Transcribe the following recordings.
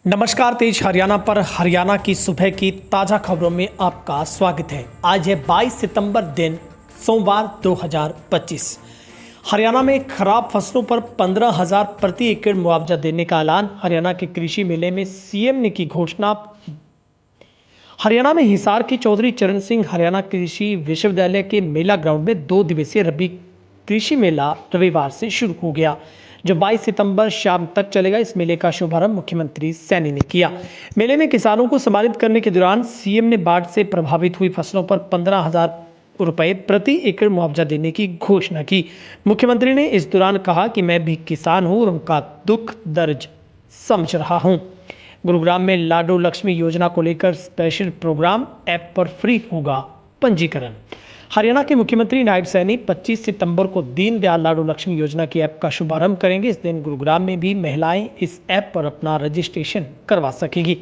नमस्कार, तेज हरियाणा पर हरियाणा की सुबह की ताज़ा खबरों में आपका स्वागत है। आज है 22 सितंबर दिन सोमवार 2025। हरियाणा में खराब फसलों पर 15,000 प्रति एकड़ मुआवजा देने का ऐलान। हरियाणा के कृषि मेले में सीएम ने की घोषणा। हरियाणा में हिसार के चौधरी चरण सिंह हरियाणा कृषि विश्वविद्यालय के मेला ग्राउंड में 2 दिवसीय रबी कृषि मेला रविवार से शुरू हो गया, जो 22 सितंबर शाम तक चलेगा। इस मेले का शुभारंभ मुख्यमंत्री सैनी ने किया। मेले में किसानों को सम्मानित करने के दौरान सीएम ने बाढ़ से प्रभावित हुई फसलों पर 15,000 रुपए प्रति एकड़ मुआवजा देने की घोषणा की। मुख्यमंत्री ने इस दौरान कहा कि मैं भी किसान हूं और उनका दुख दर्द समझ रहा हूं। गुरुग्राम में लाडो लक्ष्मी योजना को लेकर स्पेशल प्रोग्राम, ऐप पर फ्री होगा पंजीकरण। हरियाणा के मुख्यमंत्री नायब सैनी 25 सितंबर को दीनदयाल लाडो लक्ष्मी योजना की ऐप का शुभारंभ करेंगे। इस दिन गुरुग्राम में भी महिलाएं इस ऐप पर अपना रजिस्ट्रेशन करवा सकेंगी।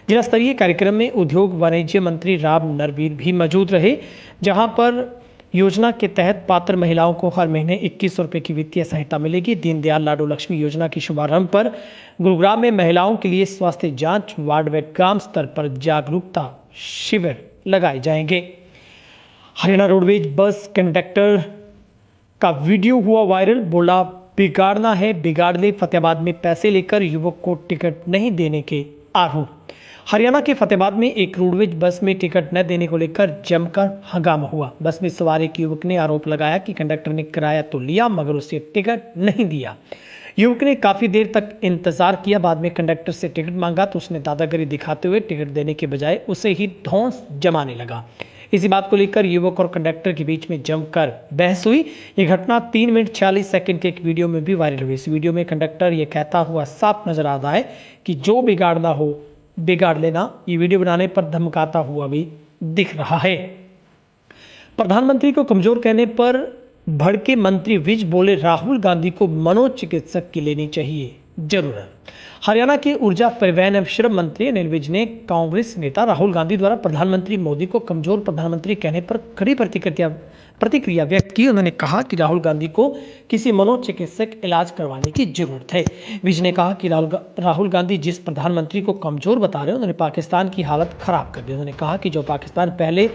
जिला स्तरीय कार्यक्रम में उद्योग वाणिज्य मंत्री राम नरवीर भी मौजूद रहे, जहां पर योजना के तहत पात्र महिलाओं को हर महीने 21 रुपये की वित्तीय सहायता मिलेगी। दीनदयाल लाडो लक्ष्मी योजना के शुभारंभ पर गुरुग्राम में महिलाओं के लिए स्वास्थ्य जांच, वार्ड व ग्राम स्तर पर जागरूकता शिविर लगाए जाएंगे। हरियाणा रोडवेज बस कंडक्टर का वीडियो हुआ वायरल। बोला, बिगाड़ना है बिगाड़ ले। फतेहाबाद में पैसे लेकर युवक को टिकट नहीं देने के आरोप। हरियाणा के फतेहाबाद में एक रोडवेज बस में टिकट न देने को लेकर जमकर हंगामा हुआ। बस में सवार एक युवक ने आरोप लगाया कि कंडक्टर ने किराया तो लिया मगर उसे टिकट नहीं दिया। युवक ने काफ़ी देर तक इंतजार किया। बाद में कंडक्टर से टिकट मांगा तो उसने दादागिरी दिखाते हुए टिकट देने के बजाय उसे ही धौंस जमाने लगा। इसी बात को लेकर युवक और कंडक्टर के बीच में जमकर बहस हुई। ये घटना 3 मिनट 46 सेकंड के एक वीडियो में भी वायरल हुई। इस वीडियो में कंडक्टर ये कहता हुआ साफ नजर आ रहा है कि जो बिगाड़ना हो बिगाड़ लेना। ये वीडियो बनाने पर धमकाता हुआ भी दिख रहा है। प्रधानमंत्री को कमजोर कहने पर भड़के मंत्री विज। बोले, राहुल गांधी को मनोचिकित्सक की लेनी चाहिए जरूरत। हरियाणा के ऊर्जा, परिवहन एवं श्रम मंत्री अनिल विज ने कांग्रेस नेता राहुल गांधी द्वारा प्रधानमंत्री मोदी को कमजोर प्रधानमंत्री कहने पर कड़ी प्रतिक्रिया व्यक्त की। उन्होंने कहा कि राहुल गांधी को किसी मनोचिकित्सक इलाज करवाने की जरूरत है। विज ने कहा कि राहुल गांधी जिस प्रधानमंत्री को कमजोर बता रहे हैं, उन्होंने पाकिस्तान की हालत खराब कर दी। उन्होंने कहा कि जो पाकिस्तान पहले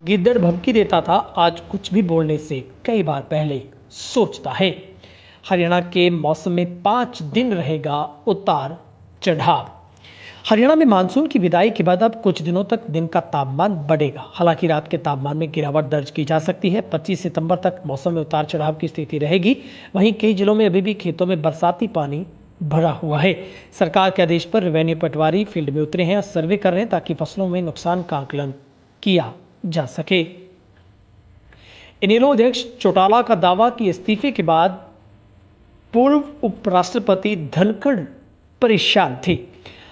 गिद्दड़ भभकी देता था, आज कुछ भी बोलने से कई बार पहले सोचता है। हरियाणा के मौसम में 5 दिन रहेगा उतार चढ़ाव। हरियाणा में मानसून की विदाई के बाद अब कुछ दिनों तक दिन का तापमान बढ़ेगा। हालांकि रात के तापमान में गिरावट दर्ज की जा सकती है। 25 सितंबर तक मौसम में उतार चढ़ाव की स्थिति रहेगी। वहीं कई जिलों में अभी भी खेतों में बरसाती पानी भरा हुआ है। सरकार के आदेश पर रेवेन्यू पटवारी फील्ड में उतरे हैं और सर्वे कर रहे हैं ताकि फसलों में नुकसान का आकलन किया जा सके। इनेलो अध्यक्ष चौटाला का दावा कि इस्तीफे के बाद पूर्व उपराष्ट्रपति धनखड़ परेशान थे।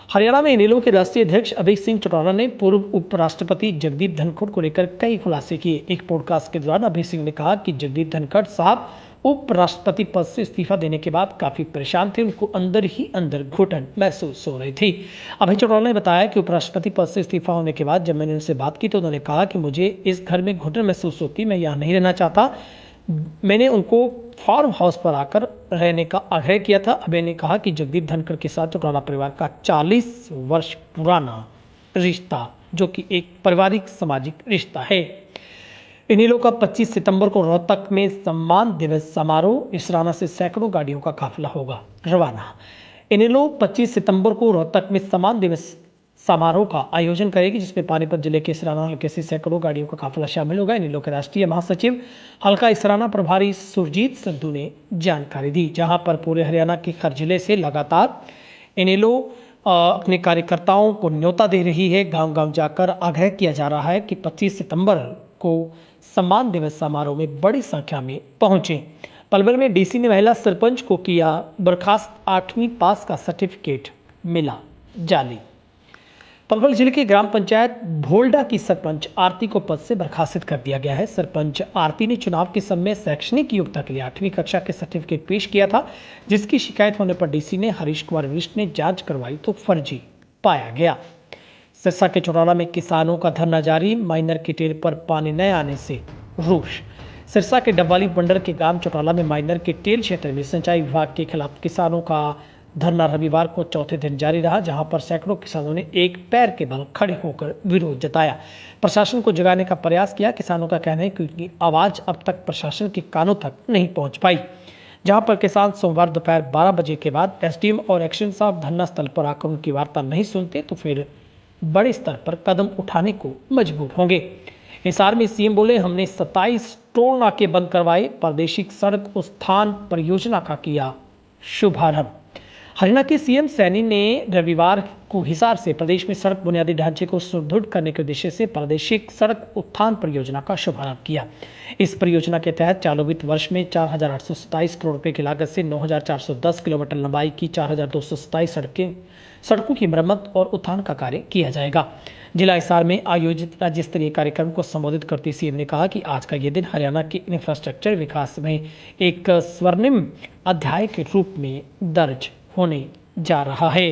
हरियाणा में इनेलो के राष्ट्रीय अध्यक्ष अभय सिंह चौटाला ने पूर्व उपराष्ट्रपति जगदीप धनखड़ को लेकर कई खुलासे किए। एक पॉडकास्ट के दौरान अभय सिंह ने कहा कि जगदीप धनखड़ साहब उपराष्ट्रपति पद से इस्तीफा देने के बाद काफी परेशान थे। उनको अंदर ही अंदर घुटन महसूस हो रही थी। अभय चौटाला ने बताया कि उपराष्ट्रपति पद से इस्तीफा होने के बाद जब मैंने उनसे बात की तो उन्होंने कहा कि मुझे इस घर में घुटन महसूस होती, मैं यहाँ नहीं रहना चाहता। मैंने उनको फार्म हाउस पर आकर रहने का आग्रह किया था। अभय ने कहा कि जगदीप धनखड़ के साथ चौटाला परिवार का 40 वर्ष पुराना रिश्ता, जो कि एक पारिवारिक सामाजिक रिश्ता है। इनेलो का 25 सितंबर को रोहतक में सम्मान दिवस समारोह। इसराना से सैकड़ों गाड़ियों का काफिला होगा रवाना। इनेलो 25 सितंबर को रोहतक में सम्मान दिवस समारोह का आयोजन करेगी, जिसमें पानीपत जिले के इसराना हल्के से सैकड़ों गाड़ियों का काफिला शामिल होगा। इनेलो के राष्ट्रीय महासचिव हल्का इसराना प्रभारी सुरजीत संधू ने जानकारी दी, जहां पर पूरे हरियाणा के हर जिले से लगातार इनेलो अपने कार्यकर्ताओं को न्योता दे रही है। गांव गांव जाकर आग्रह किया जा रहा है कि 25 सितंबर को सम्मान दिवस समारोह में बड़ी संख्या में पहुंचे। पलवल में डीसी ने महिला सरपंच को किया बर्खास्त। 8वीं पास का सर्टिफिकेट मिला जाली। पलवल जिले के ग्राम पंचायत भोल्डा की सरपंच आरती को पद से बर्खास्त कर दिया गया है। सरपंच आरती ने चुनाव के समय शैक्षणिक योग्यता के लिए 8वीं कक्षा के सर्टिफिकेट पेश किया था, जिसकी शिकायत होने पर डीसी ने हरीश कुमार विष्ट ने जांच करवाई तो फर्जी पाया गया। सिरसा के चौटाला में किसानों का धरना जारी। माइनर की टेल पर पानी न आने से रोष। सिरसा के डब्बाली बंडर के ग्राम चौटाला में माइनर के टेल क्षेत्र में सिंचाई विभाग के खिलाफ किसानों का धरना रविवार को चौथे दिन जारी रहा, जहां पर सैकड़ों किसानों ने एक पैर के बल खड़े होकर विरोध जताया, प्रशासन को जगाने का प्रयास किया। किसानों का कहना है कि उनकी आवाज अब तक प्रशासन के कानों तक नहीं पहुंच पाई। जहां पर किसान सोमवार दोपहर 12 बजे के बाद एसडीएम और एक्शन साहब धरना स्थल पर आकर उनकी वार्ता नहीं सुनते तो फिर बड़े स्तर पर कदम उठाने को मजबूर होंगे। हिसार में सीएम बोले, हमने 27 टोल नाके बंद करवाए, प्रादेशिक सड़क उत्थान परियोजना का किया शुभारंभ। हरियाणा के सीएम सैनी ने रविवार को हिसार से प्रदेश में सड़क बुनियादी ढांचे को सुदृढ़ करने के उद्देश्य से प्रादेशिक सड़क उत्थान परियोजना का शुभारंभ किया। इस परियोजना के तहत चालू वित्त वर्ष में 4,827 करोड़ रुपए की लागत से 9,410 किलोमीटर लंबाई की 4,227 सड़कों की मरम्मत और उत्थान का कार्य किया जाएगा। जिला हिसार में आयोजित राज्य स्तरीय कार्यक्रम को संबोधित करते सीएम ने कहा कि आज का ये दिन हरियाणा के इंफ्रास्ट्रक्चर विकास में एक स्वर्णिम अध्याय के रूप में दर्ज होने जा रहा है।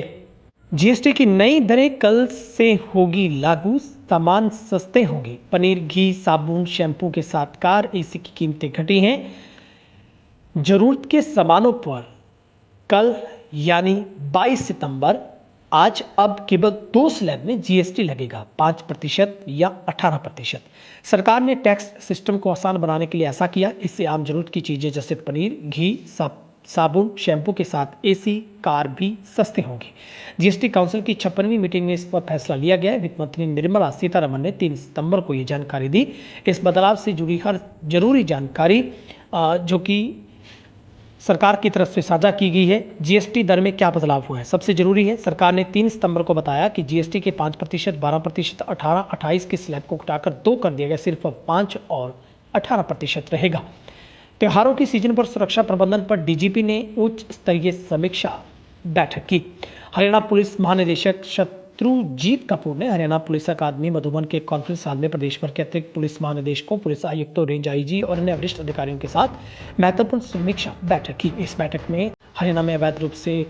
जीएसटी की नई दरें कल से होगी लागू, सामान सस्ते होंगे। पनीर, घी, साबुन, शैम्पू के साथ कार एसी की कीमतें घटी हैं। जरूरत के सामानों पर कल यानी 22 सितंबर आज अब केवल 2 स्लैब में जीएसटी लगेगा, 5% या 18%। सरकार ने टैक्स सिस्टम को आसान बनाने के लिए ऐसा किया। इससे आम जरूरत की चीजें जैसे पनीर, घी, साबुन, शैम्पू के साथ एसी कार भी सस्ते होंगे। जीएसटी काउंसिल की 56वीं मीटिंग में इस पर फैसला लिया गया। वित्त मंत्री निर्मला सीतारमण ने 3 सितंबर को ये जानकारी दी। इस बदलाव से जुड़ी हर जरूरी जानकारी जो कि सरकार की तरफ से साझा की गई है। जीएसटी दर में क्या बदलाव हुआ है, सबसे जरूरी है। सरकार ने 3 सितंबर को बताया कि जीएसटी के 5%, 12%, 18, 28 के स्लैब को घटाकर 2 कर दिया गया, सिर्फ 5 और 18% रहेगा। त्योहारों की सीजन पर सुरक्षा प्रबंधन पर डीजीपी ने उच्च स्तरीय समीक्षा बैठक की। हरियाणा पुलिस महानिदेशक शत्रुजीत कपूर ने हरियाणा पुलिस अकादमी मधुबन के कॉन्फ्रेंस हॉल में प्रदेश भर के अतिरिक्त पुलिस महानिदेशकों, पुलिस आयुक्तों, रेंज आईजी और अन्य वरिष्ठ अधिकारियों के साथ महत्वपूर्ण समीक्षा बैठक की। इस बैठक में हरियाणा में अवैध रूप से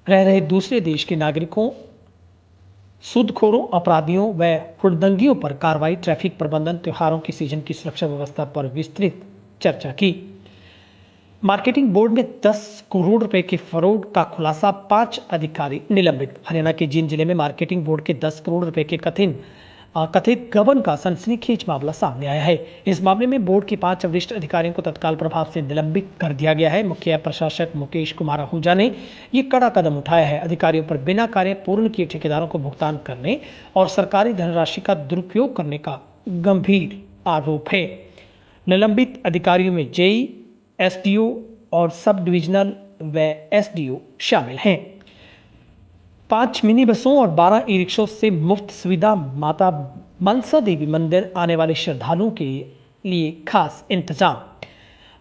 रह रहे दूसरे देश के नागरिकों, सूदखोरों, अपराधियों व हुड़दंगियों पर कार्रवाई, ट्रैफिक प्रबंधन, त्योहारों की सीजन की सुरक्षा व्यवस्था पर विस्तृत चर्चा की। मार्केटिंग बोर्ड में 10 करोड़ रुपए के फरौड का खुलासा, 5 अधिकारी निलंबित। हरियाणा के जींद जिले में मार्केटिंग बोर्ड के 10 करोड़ रुपए के कथित गबन का सनसनीखेज मामला सामने आया है। इस मामले में बोर्ड के 5 वरिष्ठ अधिकारियों को तत्काल प्रभाव से निलंबित कर दिया गया है। मुख्य प्रशासक मुकेश कुमार आहूजा ने ये कड़ा कदम उठाया है। अधिकारियों पर बिना कार्य पूर्ण किए ठेकेदारों को भुगतान करने और सरकारी धनराशि का दुरुपयोग करने का गंभीर आरोप है। निलंबित अधिकारियों में जेई, एसडीओ और सब डिविजनल व एसडीओ शामिल हैं। 5 मिनी बसों और 12 ई रिक्शों से मुफ्त सुविधा। माता मनसा देवी मंदिर आने वाले श्रद्धालुओं के लिए खास इंतजाम।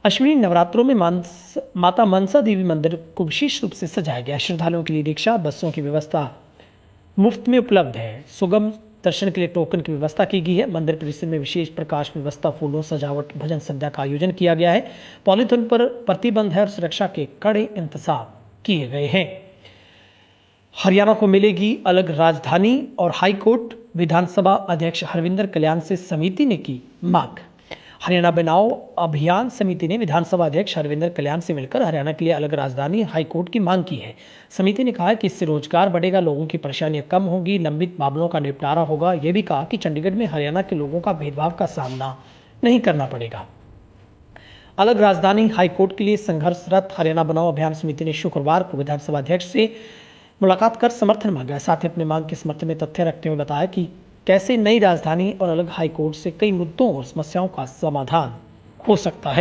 अश्विनी नवरात्रों में माता मनसा देवी मंदिर को विशेष रूप से सजाया गया। श्रद्धालुओं के लिए रिक्शा, बसों की व्यवस्था मुफ्त में उपलब्ध है। सुगम दर्शन के लिए टोकन की व्यवस्था की गई है। मंदिर परिसर में विशेष प्रकाश व्यवस्था, फूलों, सजावट, भजन संध्या का आयोजन किया गया है। पॉलीथिन पर प्रतिबंध है और सुरक्षा के कड़े इंतजाम किए गए हैं। हरियाणा को मिलेगी अलग राजधानी और हाईकोर्ट। विधानसभा अध्यक्ष हरविंदर कल्याण से समिति ने की मांग। हरियाणा बनाओ अभियान समिति ने विधानसभा अध्यक्ष हरविंदर कल्याण से मिलकर हरियाणा के लिए अलग राजधानी हाईकोर्ट की मांग की है। समिति ने कहा कि इससे रोजगार बढ़ेगा, लोगों की परेशानियां कम होगी, लंबित मामलों का निपटारा होगा। यह भी कहा कि चंडीगढ़ में हरियाणा के लोगों का भेदभाव का सामना नहीं करना पड़ेगा। अलग राजधानी हाईकोर्ट के लिए संघर्षरत हरियाणा बनाओ अभियान समिति ने शुक्रवार को विधानसभा अध्यक्ष से मुलाकात कर समर्थन मांगा। साथ ही अपनी मांग के समर्थन में तथ्य रखते हुए बताया कि कैसे नई राजधानी और अलग हाईकोर्ट से कई मुद्दों और समस्याओं का समाधान हो सकता है।